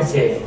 سے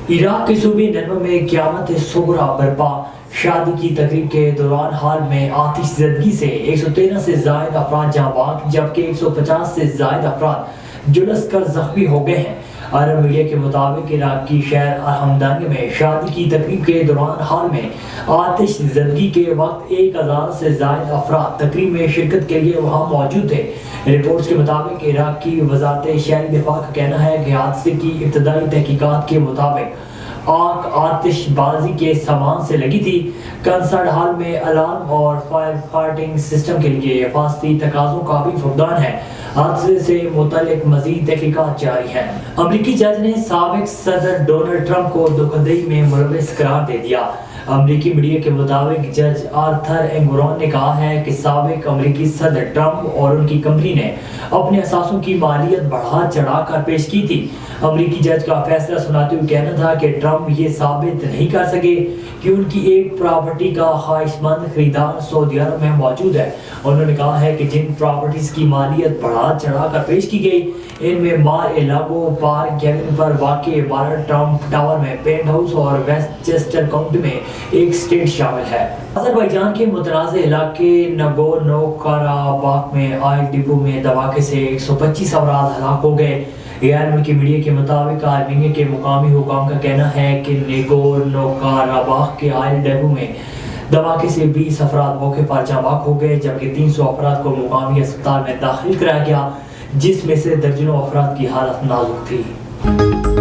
عراق کے صوبے ننوہ میں قیامت صغریٰ برپا، شادی کی تقریب کے دوران حال میں آتش زدگی سے 113 سے زائد افراد جاں بحق جبکہ 150 سے زائد افراد جلس کر زخمی ہو گئے ہیں۔ عرب میڈیا کے مطابق عراق کی شہر الحمدانیہ میں شادی کی تقریب کے دوران حال میں آتش زدگی کے وقت 1000 سے زائد افراد تقریب میں شرکت کے لیے وہاں موجود تھے۔ رپورٹس کے مطابق عراق کی وزارت شہری دفاع کا کہنا ہے کہ حادثے کی ابتدائی تحقیقات کے مطابق آگ آتش بازی کے سامان سے لگی تھی۔ کنسرٹ ہال میں الارم اور فائر فائٹنگ سسٹم کے لیے حفاظتی تقاضوں کا بھی فقدان ہے۔ حادثے سے متعلق مزید تحقیقات جاری ہیں۔ امریکی جج نے سابق صدر ڈونلڈ ٹرمپ کو دھوکہ دہی میں ملوث قرار دے دیا۔ امریکی میڈیا کے مطابق جج آرتھر انگورون نے کہا ہے کہ سابق امریکی صدر ٹرمپ اور ان کی کمپنی نے اپنے اثاثوں کی مالیت بڑھا چڑھا کر پیش کی تھی۔ امریکی جج کا فیصلہ سناتے ہوئے کہنا تھا کہ ٹرمپ یہ ثابت نہیں کر سکے کہ ان کی ایک پراپرٹی کا خواہش مند خریدار سعودی عرب میں موجود ہے۔ انہوں نے کہا ہے کہ جن پراپرٹیز کی مالیت بڑھا چڑھا کر پیش کی گئی ان میں مار الاگو پارک ایونیو پر واقع عمارت ٹرمپ ٹاور میں پینٹ ہاؤس اور ویسٹ چیسٹر کاؤنٹی میں ایک اسٹیٹ شامل ہے۔ آذربائیجان کے متنازع علاقے ناگورنو قراباخ میں آئل ڈپو میں دھماکے سے 125 افراد ہلاک ہو گئے۔ غیر ملکی میڈیا کے مطابق آرمینیا کے مقامی حکام کا کہنا ہے کہ ناگورنو قراباخ کے آئل ڈپو میں دھماکے سے 20 افراد موقع پر جاں بحق ہو گئے جبکہ 300 افراد کو مقامی اسپتال میں داخل کرایا گیا جس میں سے درجنوں افراد کی حالت نازک تھی۔